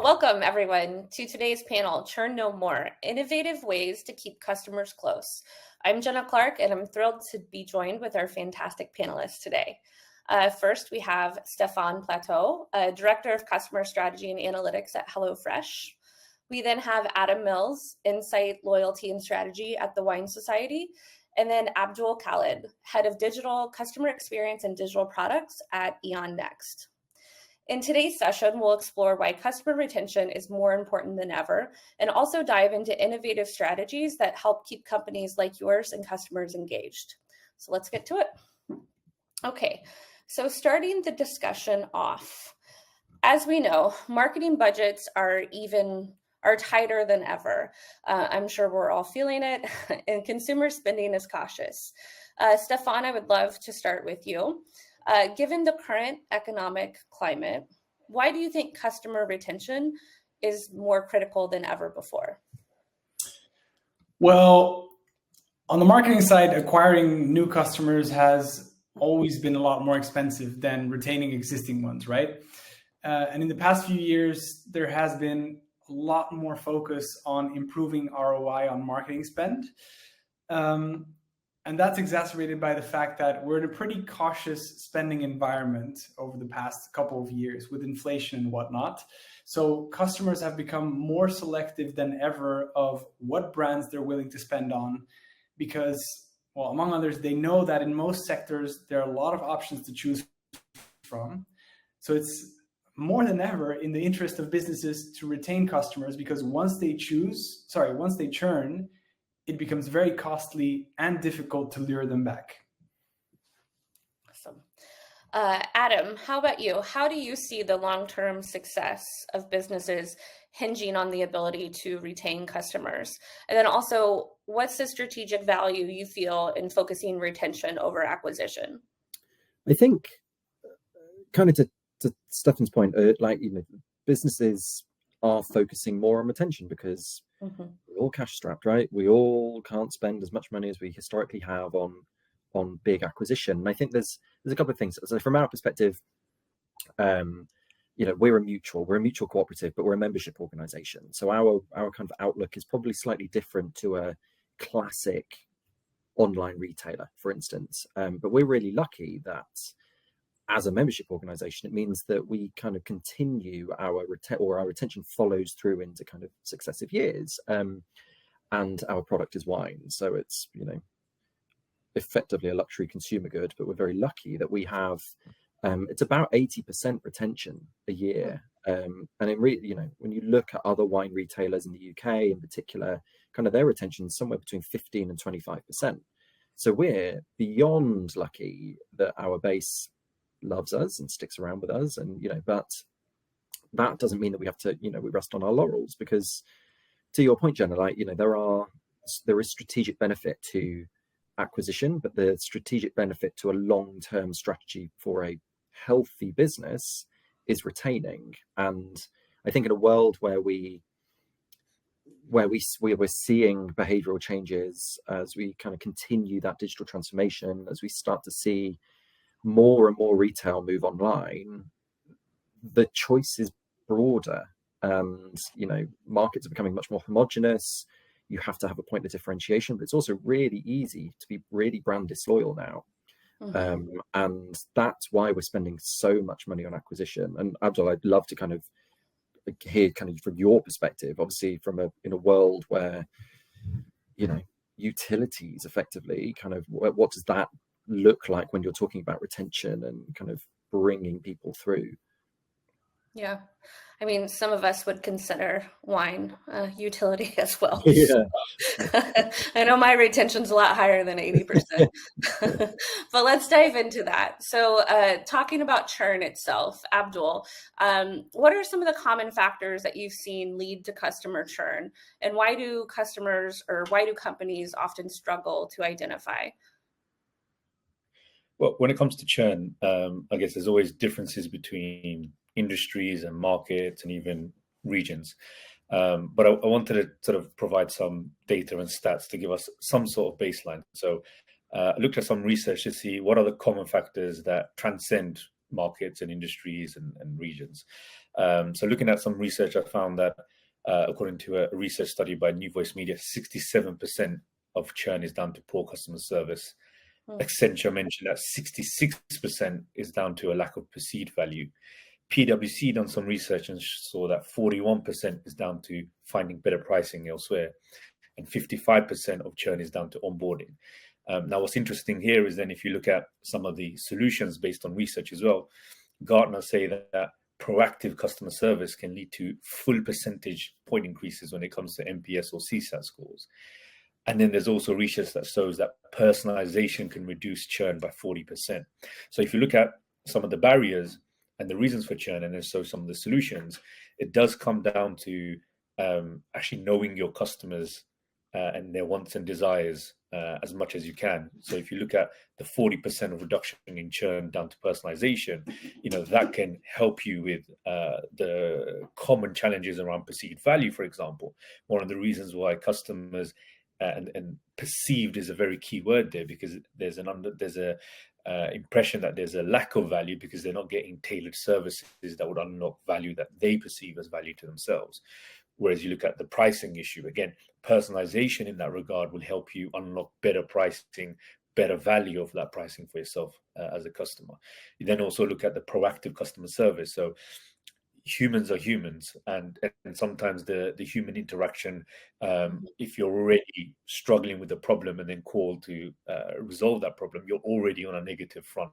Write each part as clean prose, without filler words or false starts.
Welcome everyone to today's panel, Churn No More, Innovative Ways to Keep Customers Close. I'm Jenna Clark and I'm thrilled to be joined with our fantastic panelists today. First, we have Stéphane Plateau, Director of Customer Strategy and Analytics at HelloFresh. We then have Adam Mills, Insight, Loyalty and Strategy at the Wine Society. And then Abdul Khalid, Head of Digital Customer Experience and Digital Products at Eon Next. In today's session, we'll explore why customer retention is more important than ever, and also dive into innovative strategies that help keep companies like yours and customers engaged. So let's get to it. Okay, so starting the discussion off. As we know, marketing budgets are tighter than ever. I'm sure we're all feeling it, and consumer spending is cautious. Stéphane, I would love to start with you. Given the current economic climate, why do you think customer retention is more critical than ever before? Well, on the marketing side, acquiring new customers has always been a lot more expensive than retaining existing ones, right? And in the past few years, there has been a lot more focus on improving ROI on marketing spend. And that's exacerbated by the fact that we're in a pretty cautious spending environment over the past couple of years with inflation and whatnot. So customers have become more selective than ever of what brands they're willing to spend on because, well, among others, they know that in most sectors, there are a lot of options to choose from. So it's more than ever in the interest of businesses to retain customers because once they churn, it becomes very costly and difficult to lure them back. Awesome. Adam, how about you? How do you see the long-term success of businesses hinging on the ability to retain customers? And then also, what's the strategic value you feel in focusing retention over acquisition? I think, kind of to Stephane's point, businesses are focusing more on retention because we're all cash strapped, right? We all can't spend as much money as we historically have on big acquisition. And I think there's a couple of things. So from our perspective, we're a mutual cooperative, but we're a membership organization. So our kind of outlook is probably slightly different to a classic online retailer, for instance. But we're really lucky that as a membership organization, it means that we kind of continue our retention follows through into kind of successive years. And our product is wine. So it's, effectively a luxury consumer good, but we're very lucky that we have, it's about 80% retention a year. And when you look at other wine retailers in the UK in particular, kind of their retention is somewhere between 15 and 25%. So we're beyond lucky that our base loves us and sticks around with us, and but that doesn't mean that we have to we rest on our laurels, because to your point, Jenna, there is strategic benefit to acquisition, but the strategic benefit to a long-term strategy for a healthy business is retaining. And I think in a world where we're seeing behavioral changes as we kind of continue that digital transformation, as we start to see more and more retail move online, the choice is broader, and markets are becoming much more homogenous. You have to have a point of differentiation, but it's also really easy to be really brand disloyal now. And that's why we're spending so much money on acquisition. And Abdul, I'd love to kind of hear kind of from your perspective, obviously in a world where utilities effectively kind of, what does that look like when you're talking about retention and kind of bringing people through? Yeah, I mean, some of us would consider wine a utility as well. Yeah. I know my retention's a lot higher than 80%, but let's dive into that. So talking about churn itself, Abdul, what are some of the common factors that you've seen lead to customer churn, and why do companies often struggle to identify? Well, when it comes to churn, I guess there's always differences between industries and markets and even regions. But I wanted to sort of provide some data and stats to give us some sort of baseline. So I looked at some research to see what are the common factors that transcend markets and industries and regions. So looking at some research, I found that according to a research study by New Voice Media, 67% of churn is down to poor customer service. Accenture mentioned that 66% is down to a lack of perceived value. PwC done some research and saw that 41% is down to finding better pricing elsewhere, and 55% of churn is down to onboarding. Now, what's interesting here is then if you look at some of the solutions based on research as well, Gartner say that proactive customer service can lead to full percentage point increases when it comes to NPS or CSAT scores. And then there's also research that shows that personalization can reduce churn by 40%. So if you look at some of the barriers and the reasons for churn, and then so some of the solutions, it does come down to actually knowing your customers and their wants and desires as much as you can. So if you look at the 40% of reduction in churn down to personalization, that can help you with the common challenges around perceived value, for example. One of the reasons why customers and perceived is a very key word there, because there's a impression that there's a lack of value because they're not getting tailored services that would unlock value that they perceive as value to themselves. Whereas you look at the pricing issue, again, personalization in that regard will help you unlock better pricing, better value of that pricing for yourself as a customer. You then also look at the proactive customer service. So humans are humans, and sometimes the human interaction, if you're already struggling with the problem and then call to resolve that problem, you're already on a negative front.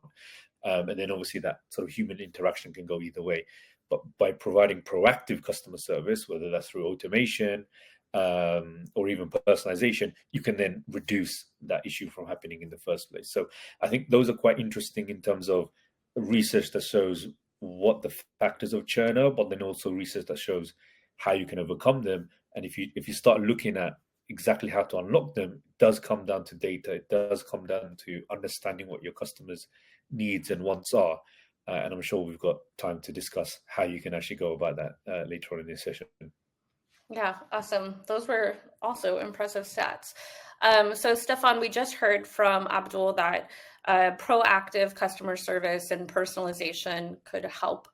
And then obviously that sort of human interaction can go either way. But by providing proactive customer service, whether that's through automation or even personalization, you can then reduce that issue from happening in the first place. So I think those are quite interesting in terms of research that shows what the factors of churn are, but then also research that shows how you can overcome them. And if you start looking at exactly how to unlock them, it does come down to data. It does come down to understanding what your customers' needs and wants are. And I'm sure we've got time to discuss how you can actually go about that later on in this session. Yeah, awesome. Those were also impressive stats. So Stefan, we just heard from Abdul that proactive customer service and personalization could help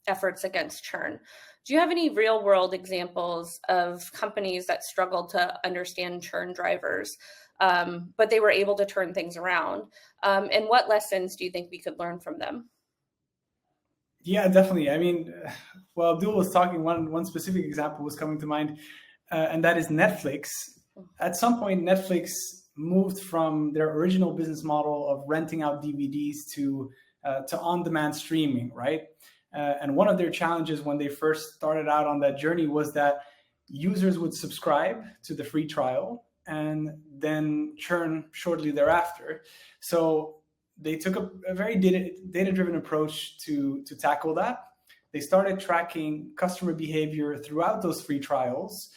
efforts against churn. Do you have any real world examples of companies that struggled to understand churn drivers, but they were able to turn things around? And what lessons do you think we could learn from them? Yeah, definitely. I mean, well, Abdul was talking, one specific example was coming to mind, and that is Netflix. At some point, Netflix moved from their original business model of renting out DVDs to on-demand streaming, right? And one of their challenges when they first started out on that journey was that users would subscribe to the free trial and then churn shortly thereafter. So they took a very data-driven approach to tackle that. They started tracking customer behavior throughout those free trials,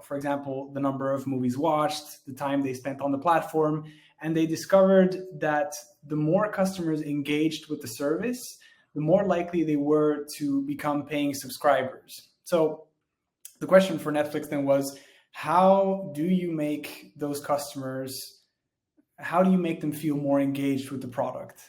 for example, the number of movies watched, the time they spent on the platform, and they discovered that the more customers engaged with the service, the more likely they were to become paying subscribers. So the question for Netflix then was, how do you make those customers, how do you make them feel more engaged with the product?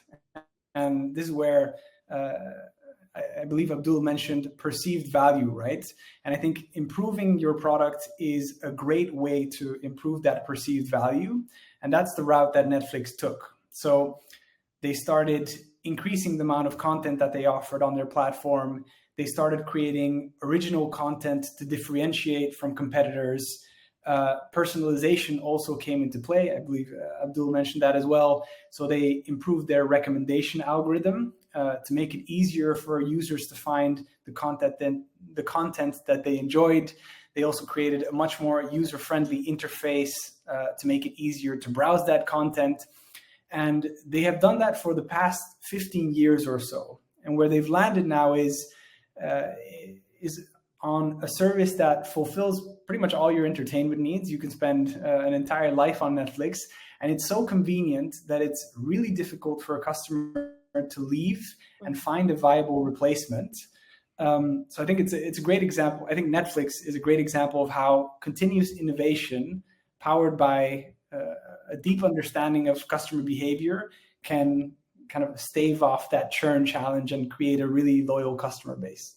And this is where I believe Abdul mentioned perceived value, right? And I think improving your product is a great way to improve that perceived value. And that's the route that Netflix took. So they started increasing the amount of content that they offered on their platform. They started creating original content to differentiate from competitors. Personalization also came into play. I believe Abdul mentioned that as well. So they improved their recommendation algorithm to make it easier for users to find the content that they enjoyed. They also created a much more user-friendly interface to make it easier to browse that content. And they have done that for the past 15 years or so. And where they've landed now is on a service that fulfills pretty much all your entertainment needs. You can spend an entire life on Netflix, and it's so convenient that it's really difficult for a customer to leave and find a viable replacement. So I think it's a great example. I think Netflix is a great example of how continuous innovation powered by a deep understanding of customer behavior can kind of stave off that churn challenge and create a really loyal customer base.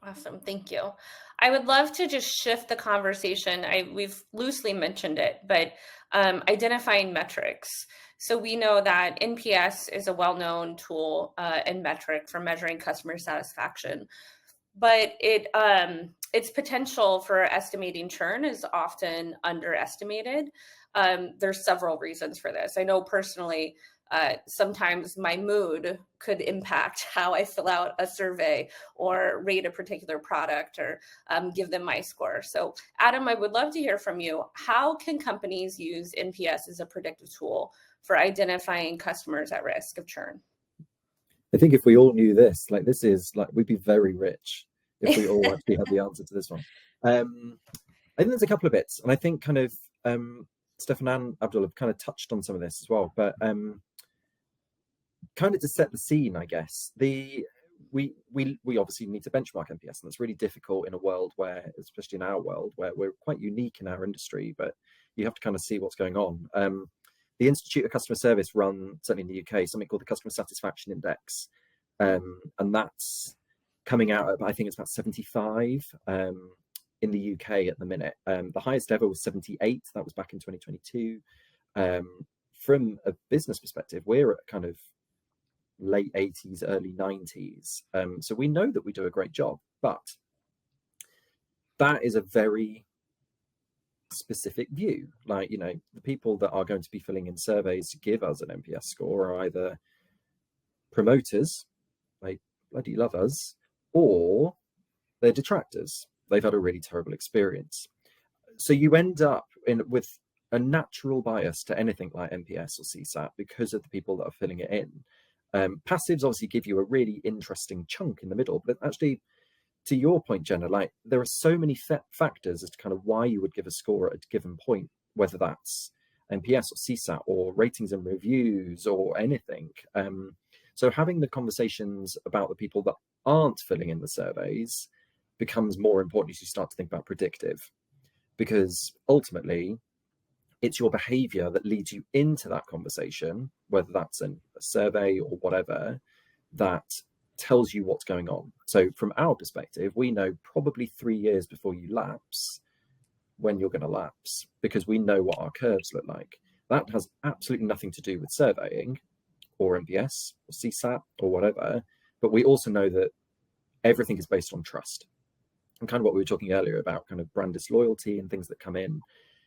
Awesome. Thank you. I would love to just shift the conversation. We've loosely mentioned it, but identifying metrics. So we know that NPS is a well-known tool and metric for measuring customer satisfaction, but its potential for estimating churn is often underestimated. There's several reasons for this. I know personally, sometimes my mood could impact how I fill out a survey or rate a particular product or give them my score. So Adam, I would love to hear from you. How can companies use NPS as a predictive tool for identifying customers at risk of churn? I think if we all knew this, like this is like, we'd be very rich if we all actually had the answer to this one. I think there's a couple of bits, and I think kind of Stefan and Abdul have kind of touched on some of this as well, but kind of to set the scene, I guess, we obviously need to benchmark NPS, and it's really difficult in a world where, especially in our world, where we're quite unique in our industry, but you have to kind of see what's going on. The Institute of Customer Service run, certainly in the UK, something called the Customer Satisfaction Index, and that's coming out at, I think it's about 75 in the UK at the minute. The highest ever was 78. That was back in 2022. From a business perspective, we're at kind of late 80s, early 90s. So we know that we do a great job, but that is a very specific view. Like, you know, the people that are going to be filling in surveys to give us an NPS score are either promoters, they bloody love us, or they're detractors. They've had a really terrible experience. So you end up with a natural bias to anything like NPS or CSAT because of the people that are filling it in. Passives obviously give you a really interesting chunk in the middle, but actually, to your point, Jenna, like there are so many factors as to kind of why you would give a score at a given point, whether that's NPS or CSAT or ratings and reviews or anything. So having the conversations about the people that aren't filling in the surveys becomes more important as you start to think about predictive, because ultimately it's your behavior that leads you into that conversation, whether that's a survey or whatever, that tells you what's going on. So from our perspective, we know probably 3 years before you lapse when you're going to lapse, because we know what our curves look like. That has absolutely nothing to do with surveying or NPS or CSAT or whatever, but we also know that everything is based on trust. And kind of what we were talking earlier about kind of brand disloyalty and things that come in.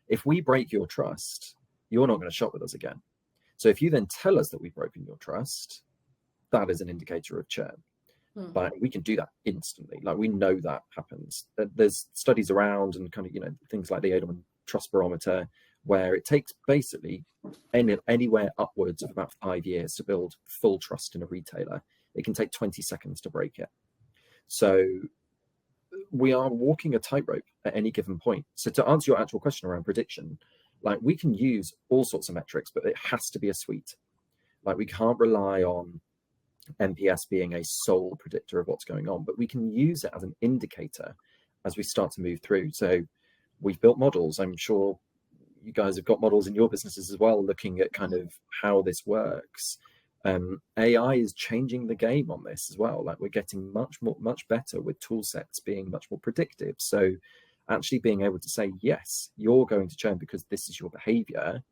If we break your trust, you're not going to shop with us again. So if you then tell us that we've broken your trust, that is an indicator of churn. But we can do that instantly. Like, we know that happens. There's studies around and kind of, you know, things like the Edelman Trust Barometer, where it takes basically anywhere upwards of about 5 years to build full trust in a retailer. It can take 20 seconds to break it. So we are walking a tightrope at any given point. So to answer your actual question around prediction, like, we can use all sorts of metrics, but it has to be a suite. Like, we can't rely on NPS being a sole predictor of what's going on, but we can use it as an indicator as we start to move through. So we've built models. I'm sure you guys have got models in your businesses as well, looking at kind of how this works. AI is changing the game on this as well. Like, we're getting much better with tool sets being much more predictive. So actually being able to say, yes, you're going to churn because this is your behavior,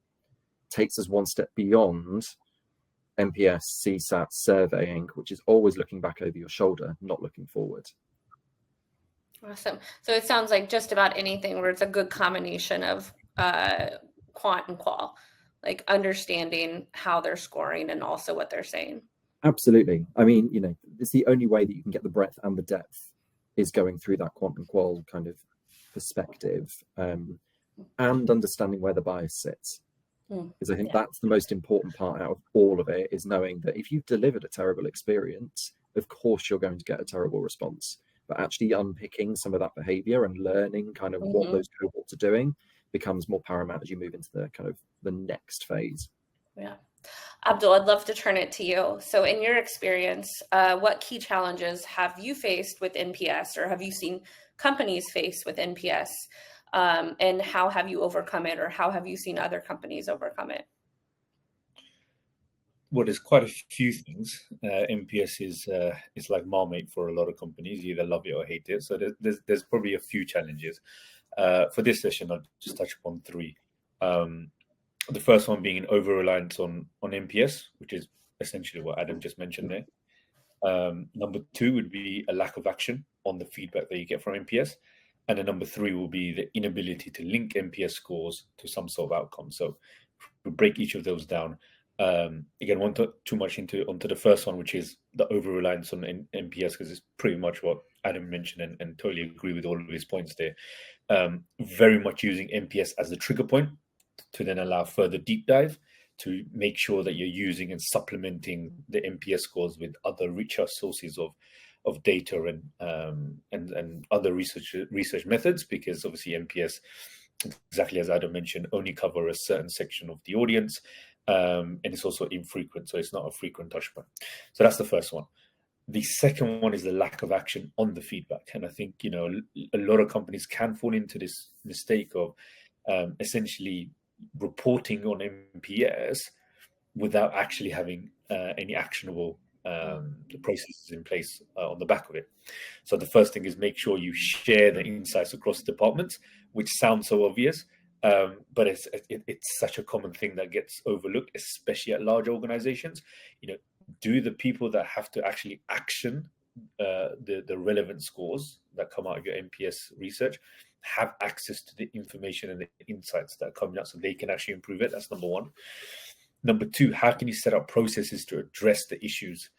takes us one step beyond NPS, CSAT, surveying, which is always looking back over your shoulder, not looking forward. Awesome. So it sounds like just about anything where it's a good combination of quant and qual, like understanding how they're scoring and also what they're saying. Absolutely. I mean, you know, it's the only way that you can get the breadth and the depth is going through that quant and qual kind of perspective, and understanding where the bias sits. Because I think that's the most important part out of all of it, is knowing that if you've delivered a terrible experience, of course you're going to get a terrible response. But actually unpicking some of that behavior and learning kind of what those cohorts are doing becomes more paramount as you move into the kind of the next phase. Yeah. Abdul, I'd love to turn it to you. So in your experience, what key challenges have you faced with NPS, or have you seen companies face with NPS? And how have you overcome it, or how have you seen other companies overcome it? there's quite a few things. NPS is like Marmite for a lot of companies. You either love it or hate it. So there's probably a few challenges. For this session, I'll just touch upon three. The first one being an over-reliance on NPS, which is essentially what Adam just mentioned there. Number two would be a lack of action on the feedback that you get from NPS. And then number three will be the inability to link NPS scores to some sort of outcome. So we break each of those down. Again, won't talk too much onto the first one, which is the over-reliance on NPS, because it's pretty much what Adam mentioned, and totally agree with all of his points there. Very much using NPS as the trigger point to then allow further deep dive to make sure that you're using and supplementing the NPS scores with other richer sources of data and other research methods, because obviously NPS, exactly as Adam mentioned, only cover a certain section of the audience, and it's also infrequent, so it's not a frequent touch point. So that's the first one. The second one is the lack of action on the feedback, and I think a lot of companies can fall into this mistake of essentially reporting on NPS without actually having any actionable processes in place on the back of it. So the first thing is make sure you share the insights across departments, which sounds so obvious, but it's such a common thing that gets overlooked, especially at large organizations. Do the people that have to actually action the relevant scores that come out of your NPS research have access to the information and the insights that are coming out so they can actually improve it? That's number one. Number two, how can you set up processes to address the issues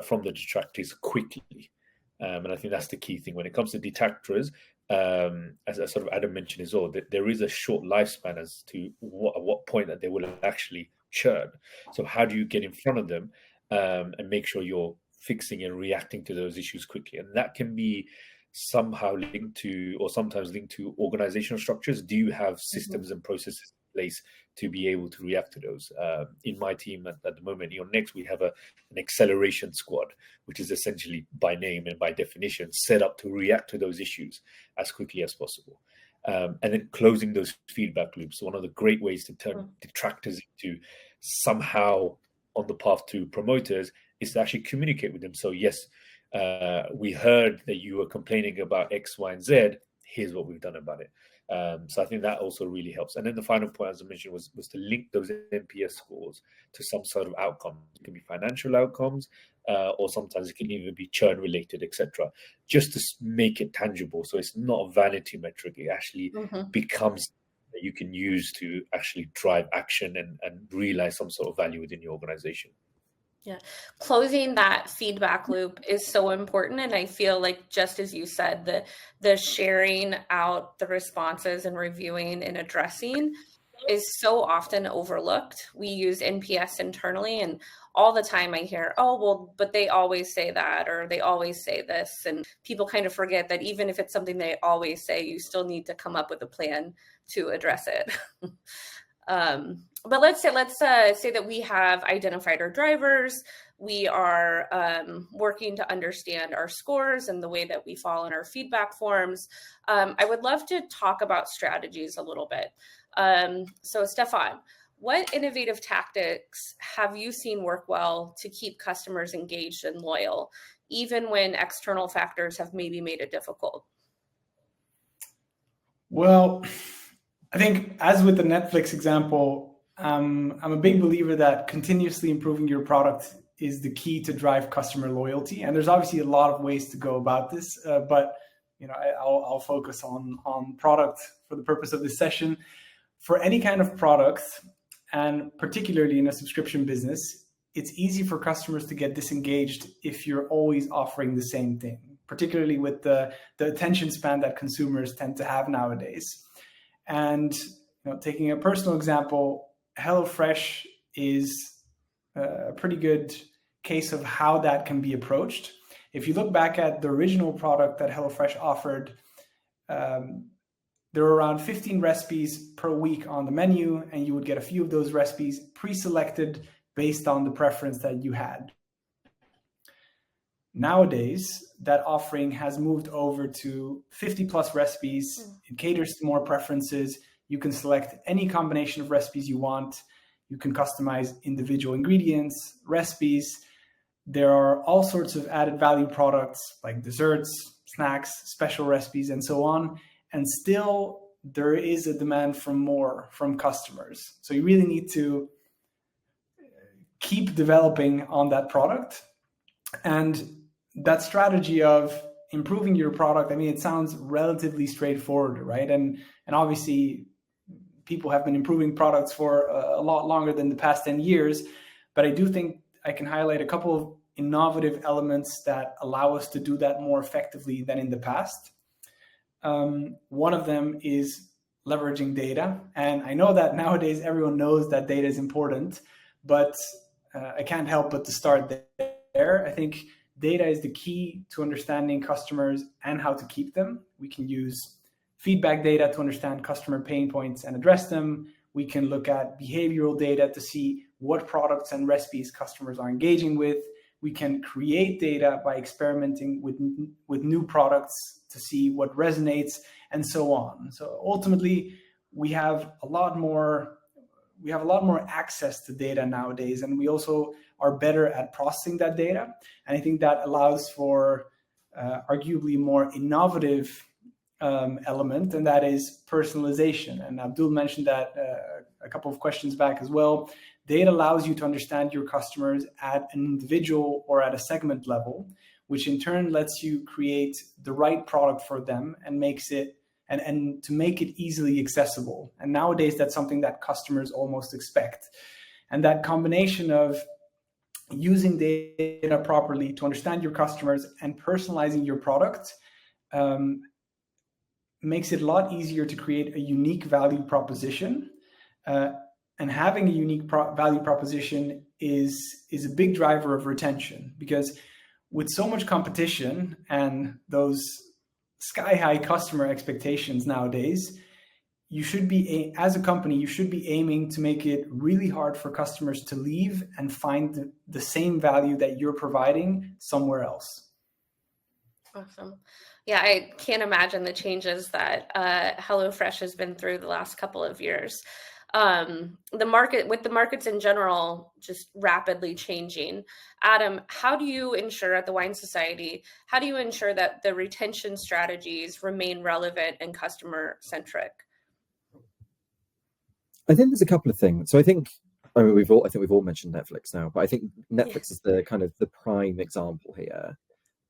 from the detractors quickly? And I think that's the key thing when it comes to detractors. As sort of Adam mentioned as well, that there is a short lifespan as to at what point that they will actually churn. So how do you get in front of them and make sure you're fixing and reacting to those issues quickly? And that can be somehow linked to, or sometimes linked to, organizational structures. Do you have systems and processes in place to be able to react to those? In my team at the moment, Next, we have an acceleration squad, which is essentially by name and by definition set up to react to those issues as quickly as possible. And then closing those feedback loops. So one of the great ways to turn detractors into somehow on the path to promoters is to actually communicate with them. So yes, we heard that you were complaining about X, Y, and Z. Here's what we've done about it. So I think that also really helps. And then the final point, as I mentioned, was to link those NPS scores to some sort of outcome. It can be financial outcomes, or sometimes it can even be churn related, etc. Just to make it tangible. So it's not a vanity metric. It actually becomes that you can use to actually drive action and realize some sort of value within your organization. Yeah, closing that feedback loop is so important. And I feel like, just as you said, the sharing out the responses and reviewing and addressing is so often overlooked. We use NPS internally, and all the time I hear, oh, well, but they always say that, or they always say this. And people kind of forget that even if it's something they always say, you still need to come up with a plan to address it. But let's say that we have identified our drivers. We are working to understand our scores and the way that we fall in our feedback forms. I would love to talk about strategies a little bit. So Stefan, what innovative tactics have you seen work well to keep customers engaged and loyal, even when external factors have maybe made it difficult? Well, I think, as with the Netflix example, I'm a big believer that continuously improving your product is the key to drive customer loyalty. And there's obviously a lot of ways to go about this, but I'll focus on product for the purpose of this session. For any kind of product, and particularly in a subscription business, it's easy for customers to get disengaged if you're always offering the same thing, particularly with the attention span that consumers tend to have nowadays. And taking a personal example, HelloFresh is a pretty good case of how that can be approached. If you look back at the original product that HelloFresh offered, there were around 15 recipes per week on the menu, and you would get a few of those recipes pre-selected based on the preference that you had. Nowadays, that offering has moved over to 50 plus recipes. It caters to more preferences. You can select any combination of recipes you want. You can customize individual ingredients, recipes. There are all sorts of added value products like desserts, snacks, special recipes, and so on. And still, there is a demand for more from customers. So you really need to keep developing on that product. And that strategy of improving your product, I mean, it sounds relatively straightforward, right? And obviously, people have been improving products for a lot longer than the past 10 years. But I do think I can highlight a couple of innovative elements that allow us to do that more effectively than in the past. One of them is leveraging data. And I know that nowadays everyone knows that data is important, but I can't help but to start there. I think data is the key to understanding customers and how to keep them. We can use feedback data to understand customer pain points and address them. We can look at behavioral data to see what products and recipes customers are engaging with. We can create data by experimenting with new products to see what resonates, and so on. So ultimately, we have a lot more access to data nowadays, and we also are better at processing that data. And I think that allows for arguably more innovative element, and that is personalization. And Abdul mentioned that a couple of questions back as well. Data allows you to understand your customers at an individual or at a segment level, which in turn lets you create the right product for them and makes it and to make it easily accessible. And nowadays, that's something that customers almost expect. And that combination of using data properly to understand your customers and personalizing your product makes it a lot easier to create a unique value proposition. And having a unique value proposition is a big driver of retention, because with so much competition and those sky-high customer expectations nowadays, you should be, as a company, you should be aiming to make it really hard for customers to leave and find the same value that you're providing somewhere else. Awesome. Yeah, I can't imagine the changes that HelloFresh has been through the last couple of years. The markets in general just rapidly changing. Adam, how do you ensure at the Wine Society, how do you ensure that the retention strategies remain relevant and customer centric? I think there's a couple of things. So I think we've all mentioned Netflix now, but I think Netflix is the kind of the prime example here.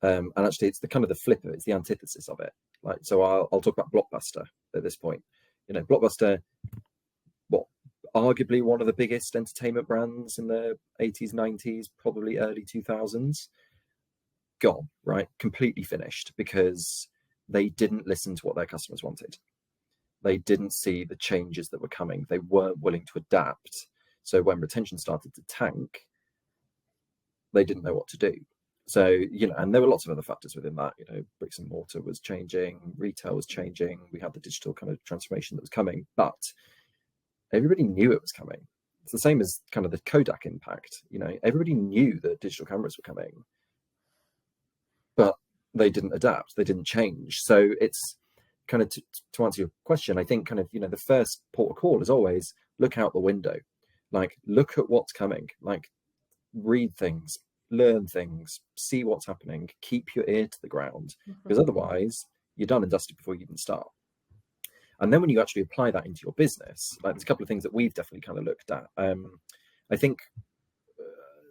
And actually, it's the kind of the flip of it, it's the antithesis of it. Like, so I'll talk about Blockbuster at this point. You know, Blockbuster, arguably one of the biggest entertainment brands in the 80s, 90s, probably early 2000s, gone, right? Completely finished, because they didn't listen to what their customers wanted. They didn't see the changes that were coming. They weren't willing to adapt. So when retention started to tank, they didn't know what to do. So, you know, and there were lots of other factors within that. You know, bricks and mortar was changing, retail was changing. We had the digital kind of transformation that was coming, but everybody knew it was coming. It's the same as kind of the Kodak impact. You know, everybody knew that digital cameras were coming, but they didn't adapt. They didn't change. So it's kind of to answer your question, I think kind of, you know, the first port of call is always look out the window, like look at what's coming, like read things, learn things, see what's happening, keep your ear to the ground, because otherwise you're done and dusted before you even start. And then when you actually apply that into your business, like there's a couple of things that we've definitely kind of looked at. I think,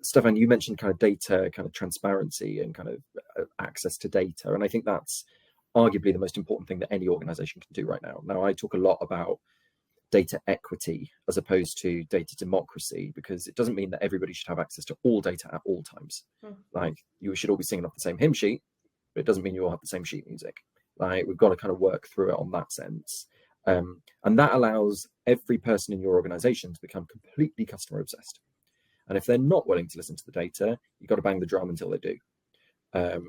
Stefan, you mentioned kind of data, kind of transparency and kind of access to data. And I think that's arguably the most important thing that any organization can do right now. Now, I talk a lot about data equity as opposed to data democracy, because it doesn't mean that everybody should have access to all data at all times. Like, you should all be singing off the same hymn sheet, but it doesn't mean you all have the same sheet music. Like, we've got to kind of work through it on that sense. And that allows every person in your organization to become completely customer obsessed. And if they're not willing to listen to the data, you've got to bang the drum until they do.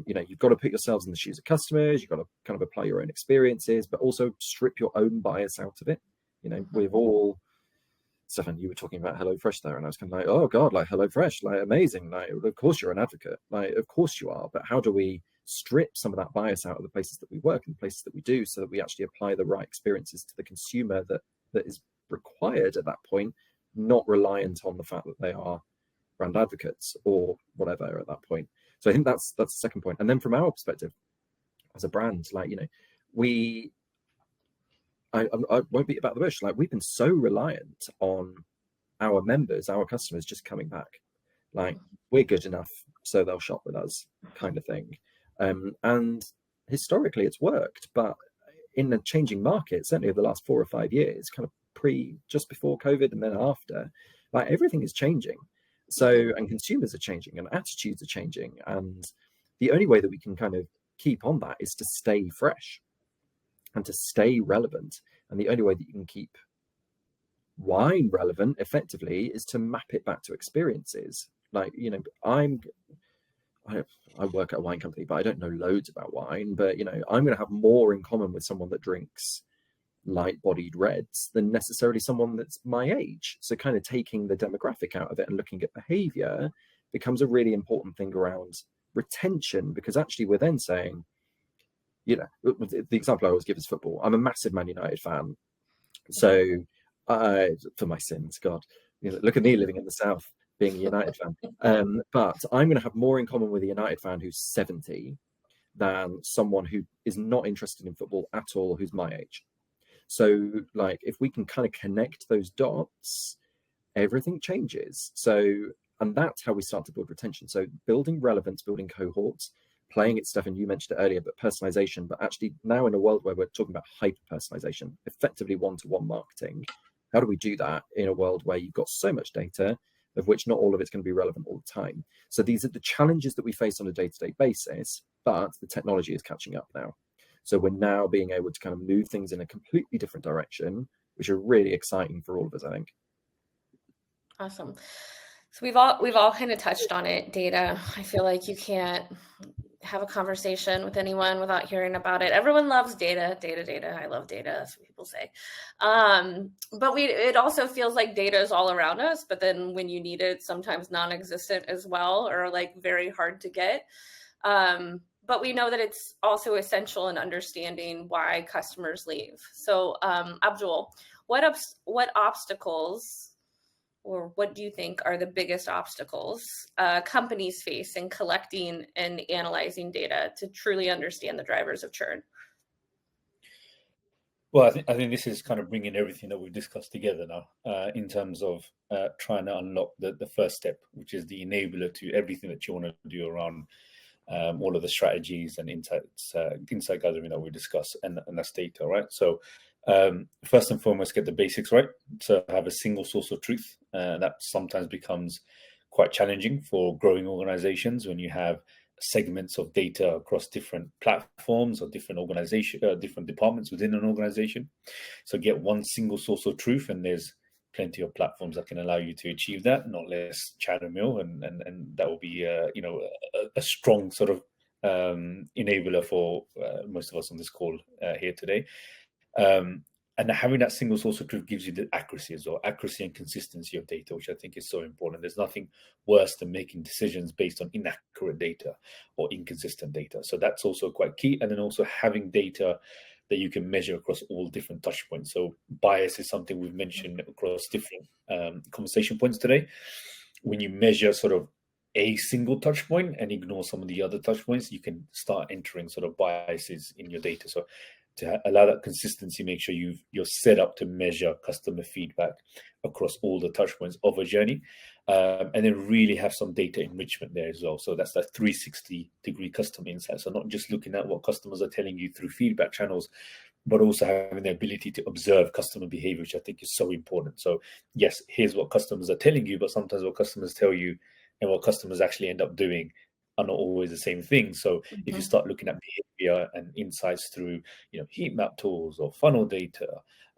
You know, you've got to put yourselves in the shoes of customers. You've got to kind of apply your own experiences, but also strip your own bias out of it. You know, we've all, Stefan, you were talking about HelloFresh there, and I was kind of like, oh God, like HelloFresh, like amazing. Like, of course you're an advocate. Like, of course you are. But how do we strip some of that bias out of the places that we work and the places that we do, so that we actually apply the right experiences to the consumer that is required at that point, not reliant on the fact that they are brand advocates or whatever at that point. So I think that's the second point. And then from our perspective as a brand, like, you know, I won't beat about the bush. Like, we've been so reliant on our members, our customers just coming back. Like, we're good enough, so they'll shop with us, kind of thing. And historically, it's worked, but in a changing market, certainly over the last 4 or 5 years, kind of just before COVID and then after, like, everything is changing. So, and consumers are changing and attitudes are changing. And the only way that we can kind of keep on that is to stay fresh and to stay relevant. And the only way that you can keep wine relevant effectively is to map it back to experiences. Like, you know, I work at a wine company, but I don't know loads about wine. But, you know, I'm going to have more in common with someone that drinks light-bodied reds than necessarily someone that's my age. So kind of taking the demographic out of it and looking at behavior becomes a really important thing around retention, because actually we're then saying, you know, the example I always give is football. I'm a massive Man United fan. So for my sins, God, you know, look at me living in the South, being a United fan. But I'm going to have more in common with a United fan who's 70 than someone who is not interested in football at all, who's my age. So, like, if we can kind of connect those dots, everything changes. So, and that's how we start to build retention. So building relevance, building cohorts, playing it, Stefan, you mentioned it earlier, but personalization, but actually now in a world where we're talking about hyper personalization, effectively one-to-one marketing, how do we do that in a world where you've got so much data, of which not all of it's going to be relevant all the time? So these are the challenges that we face on a day-to-day basis, but the technology is catching up now. So we're now being able to kind of move things in a completely different direction, which are really exciting for all of us, I think. Awesome. So we've all kind of touched on it. Data. I feel like you can't have a conversation with anyone without hearing about it. Everyone loves data. I love data. That's what people say. But it also feels like data is all around us. But then when you need it, sometimes non-existent as well, or like very hard to get. But we know that it's also essential in understanding why customers leave. So Abdul, what obstacles, or what do you think are the biggest obstacles companies face in collecting and analyzing data to truly understand the drivers of churn? Well, I think this is kind of bringing everything that we've discussed together now in terms of trying to unlock the first step, which is the enabler to everything that you want to do around all of the strategies and insight gathering that we discuss, and that's data, right? So first and foremost, get the basics right. So have a single source of truth. That sometimes becomes quite challenging for growing organizations when you have segments of data across different platforms or different different departments within an organization. So get one single source of truth, and there's plenty of platforms that can allow you to achieve that, not less chatter mill, and that will be a strong sort of enabler for most of us on this call here today. And having that single source of truth gives you the accuracy as well, accuracy and consistency of data, which I think is so important. There's nothing worse than making decisions based on inaccurate data or inconsistent data. So that's also quite key. And then also having data that you can measure across all different touch points. So bias is something we've mentioned across different conversation points today. When you measure sort of a single touch point and ignore some of the other touch points, you can start entering sort of biases in your data. So to allow that consistency, make sure you're set up to measure customer feedback across all the touch points of a journey, and then really have some data enrichment there as well. So that's that 360-degree customer insight. So not just looking at what customers are telling you through feedback channels, but also having the ability to observe customer behavior, which I think is so important. So yes, here's what customers are telling you, but sometimes what customers tell you and what customers actually end up doing are not always the same thing. So if you start looking at behavior and insights through, heat map tools or funnel data,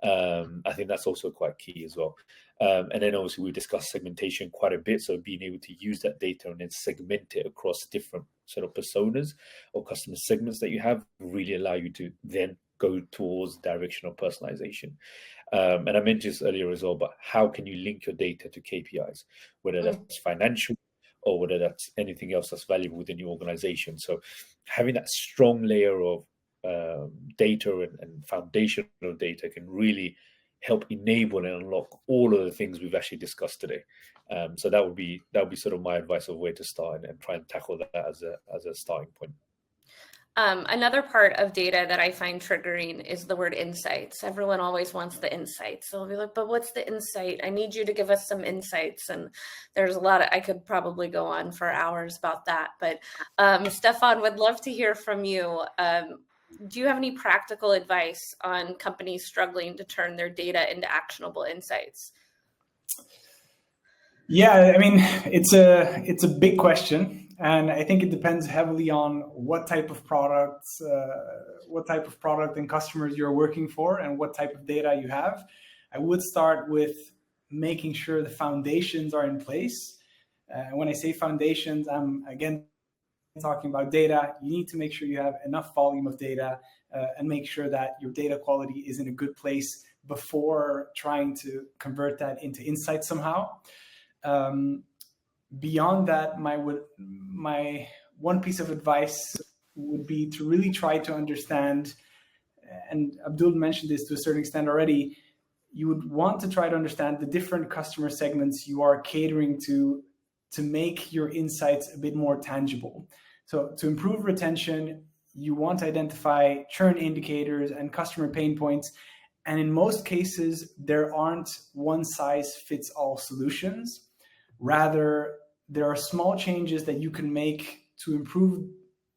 I think that's also quite key as well. And then obviously we discussed segmentation quite a bit. So being able to use that data and then segment it across different sort of personas or customer segments that you have really allow you to then go towards the direction of personalization. And I mentioned this earlier as well, but how can you link your data to KPIs, whether that's financial, or whether that's anything else that's valuable within your organization. So having that strong layer of data and foundation of data can really help enable and unlock all of the things we've actually discussed today. So that would be sort of my advice of where to start and try and tackle that as a starting point. Another part of data that I find triggering is the word insights. Everyone always wants the insights. So they'll be like, but what's the insight? I need you to give us some insights. And there's a lot I could probably go on for hours about that. But Stefan, would love to hear from you. Do you have any practical advice on companies struggling to turn their data into actionable insights? Yeah, I mean, it's a big question, and I think it depends heavily on what type of products, and customers you're working for, and what type of data you have. I would start with making sure the foundations are in place. When I say foundations, I'm again talking about data. You need to make sure you have enough volume of data and make sure that your data quality is in a good place before trying to convert that into insight somehow. Beyond that, my one piece of advice would be to really try to understand, and Abdul mentioned this to a certain extent already, you would want to try to understand the different customer segments you are catering to make your insights a bit more tangible. So to improve retention, you want to identify churn indicators and customer pain points. And in most cases, there aren't one-size-fits-all solutions. Rather, there are small changes that you can make to improve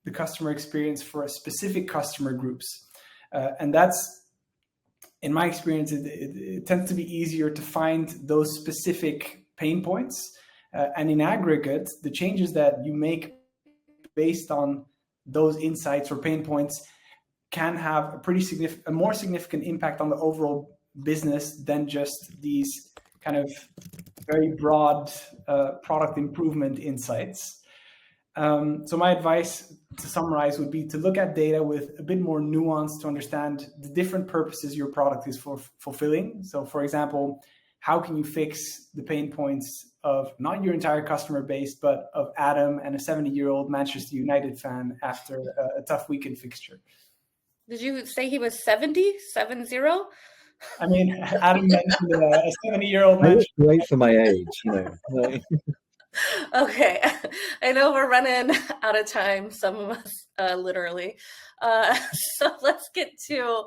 the customer experience for specific customer groups. And that's, in my experience, it tends to be easier to find those specific pain points. And in aggregate, the changes that you make based on those insights or pain points can have a more significant impact on the overall business than just these kind of very broad product improvement insights. So my advice, to summarize, would be to look at data with a bit more nuance to understand the different purposes your product is fulfilling. So for example, how can you fix the pain points of not your entire customer base, but of Adam and a 70-year-old Manchester United fan after a tough weekend fixture? Did you say he was 70? 70? I mean, Adam mentioned a 70-year-old I man. look great for my age, you know. Okay, I know we're running out of time, some of us literally. So let's get to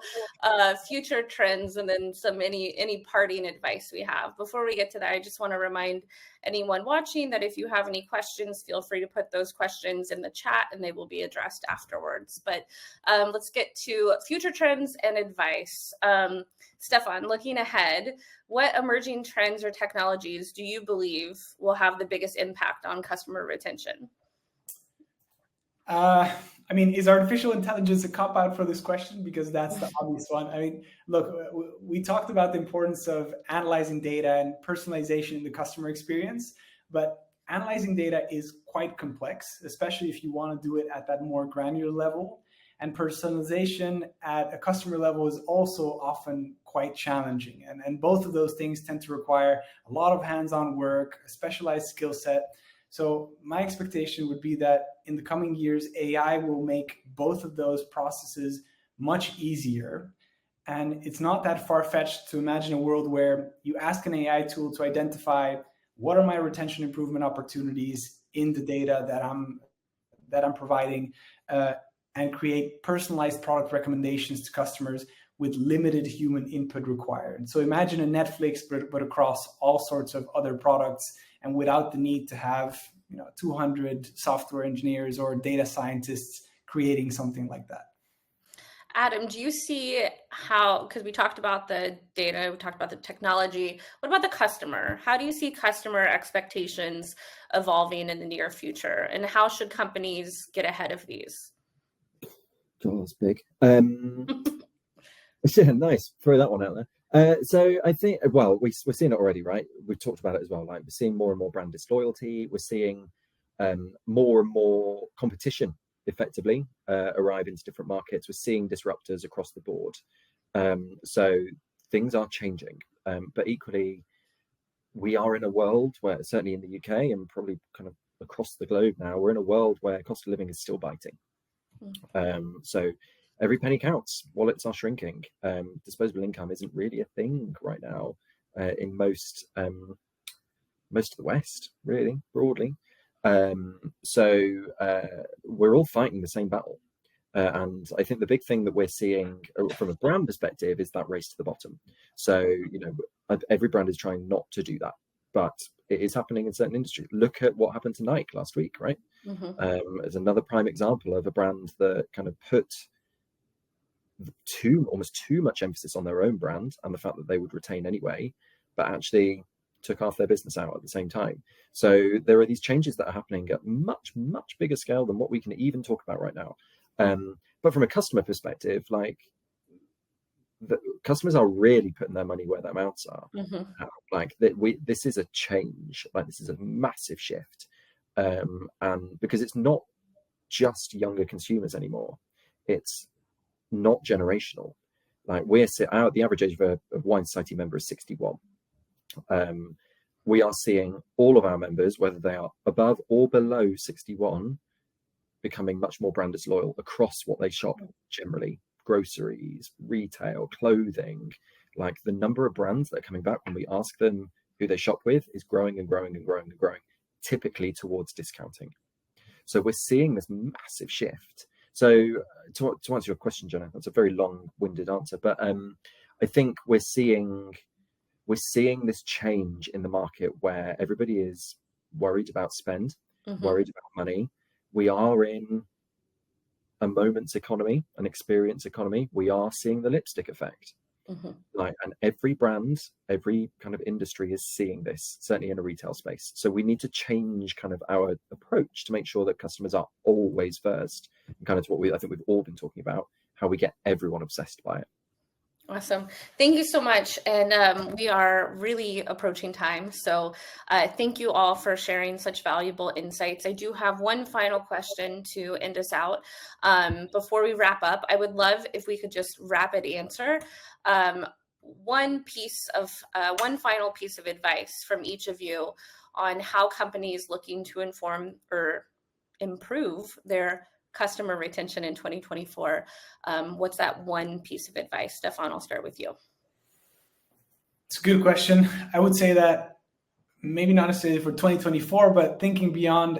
future trends and then any parting advice we have. Before we get to that, I just want to remind anyone watching that if you have any questions, feel free to put those questions in the chat and they will be addressed afterwards. But let's get to future trends and advice. Stefan, looking ahead, what emerging trends or technologies do you believe will have the biggest impact on customer retention? I mean, is artificial intelligence a cop-out for this question? Because that's the obvious one. I mean, look, we talked about the importance of analyzing data and personalization in the customer experience, but analyzing data is quite complex, especially if you want to do it at that more granular level. And personalization at a customer level is also often quite challenging. And both of those things tend to require a lot of hands-on work, a specialized skill set. So my expectation would be that in the coming years, AI will make both of those processes much easier. And it's not that far-fetched to imagine a world where you ask an AI tool to identify what are my retention improvement opportunities in the data that I'm providing, and create personalized product recommendations to customers with limited human input required. So imagine a Netflix, but across all sorts of other products and without the need to have 200 software engineers or data scientists creating something like that. Adam, do you see how, because we talked about the data, we talked about the technology, what about the customer? How do you see customer expectations evolving in the near future? And how should companies get ahead of these? God, that's big. Yeah, nice. Throw that one out there. So I think, well, we're seeing it already, right? We've talked about it as well. Like we're seeing more and more brand disloyalty. We're seeing more and more competition effectively arrive into different markets. We're seeing disruptors across the board. So things are changing. But equally, we are in a world where, certainly in the UK and probably kind of across the globe now, we're in a world where cost of living is still biting. So every penny counts. Wallets are shrinking. Disposable income isn't really a thing right now in most of the West, really broadly. So we're all fighting the same battle. And I think the big thing that we're seeing from a brand perspective is that race to the bottom. So, you know, every brand is trying not to do that, but it is happening in certain industries. Look at what happened to Nike last week, right? As another prime example of a brand that kind of put almost too much emphasis on their own brand and the fact that they would retain anyway, but actually took half their business out at the same time. So there are these changes that are happening at much, much bigger scale than what we can even talk about right now. But from a customer perspective, like, the customers are really putting their money where their mouths are. Like this is a change, like this is a massive shift, and because it's not just younger consumers anymore, it's not generational. Like the average age of a Wine Society member is 61. We are seeing all of our members, whether they are above or below 61, becoming much more brand loyal across what they shop generally. Groceries, retail, clothing. Like the number of brands that are coming back when we ask them who they shop with is growing and growing and growing and growing, typically towards discounting. So we're seeing this massive shift. So to answer your question, Jonah, that's a very long-winded answer, but I think we're seeing this change in the market where everybody is worried about spend, worried about money. We are in a moments economy, an experience economy. We are seeing the lipstick effect. And every brand, every kind of industry is seeing this, certainly in a retail space. So we need to change kind of our approach to make sure that customers are always first, and kind of what I think we've all been talking about, how we get everyone obsessed by it. Awesome. Thank you so much. And we are really approaching time. So thank you all for sharing such valuable insights. I do have one final question to end us out. Before we wrap up, I would love if we could just rapid answer one final piece of advice from each of you on how companies looking to inform or improve their customer retention in 2024. What's that one piece of advice? Stefan, I'll start with you. It's a good question. I would say that maybe not necessarily for 2024, but thinking beyond,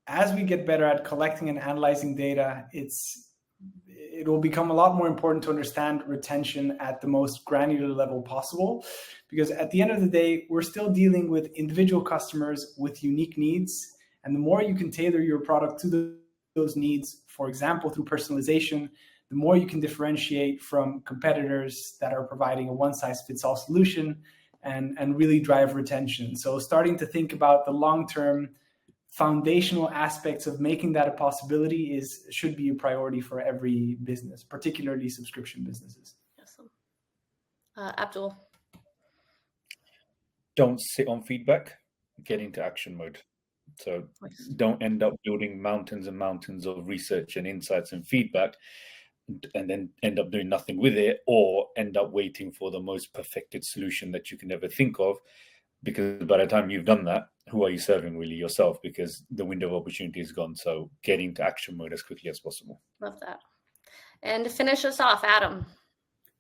as we get better at collecting and analyzing data, it will become a lot more important to understand retention at the most granular level possible. Because at the end of the day, we're still dealing with individual customers with unique needs. And the more you can tailor your product to those needs, for example, through personalization, the more you can differentiate from competitors that are providing a one-size-fits-all solution and really drive retention. So starting to think about the long-term foundational aspects of making that a possibility should be a priority for every business, particularly subscription businesses. Awesome. Abdul? Don't sit on feedback, get into action mode. So don't end up building mountains and mountains of research and insights and feedback and then end up doing nothing with it, or end up waiting for the most perfected solution that you can ever think of. Because by the time you've done that, who are you serving really? Yourself, because the window of opportunity is gone. So get into action mode as quickly as possible. Love that. And to finish us off, Adam.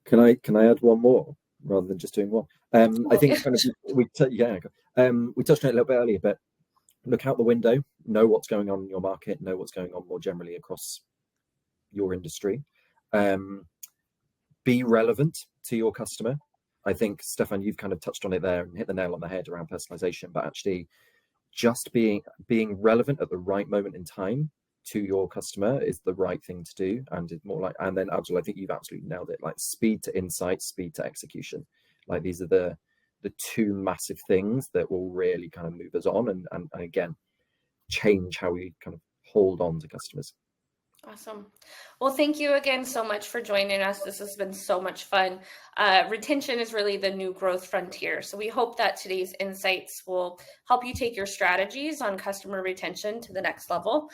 Can I add one more rather than just doing one? I think kind of we touched on it a little bit earlier, but look out the window, know what's going on in your market, know what's going on more generally across your industry. Be relevant to your customer. I think, Stefan, you've kind of touched on it there and hit the nail on the head around personalization, but actually just being relevant at the right moment in time to your customer is the right thing to do. And it's more like, and then Abdul, I think you've absolutely nailed it, like speed to insight, speed to execution. Like these are the two massive things that will really kind of move us on and again, change how we kind of hold on to customers. Awesome. Well, thank you again so much for joining us. This has been so much fun. Retention is really the new growth frontier. So we hope that today's insights will help you take your strategies on customer retention to the next level.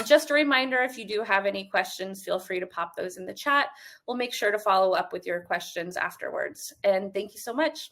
Just a reminder, if you do have any questions, feel free to pop those in the chat. We'll make sure to follow up with your questions afterwards. And thank you so much.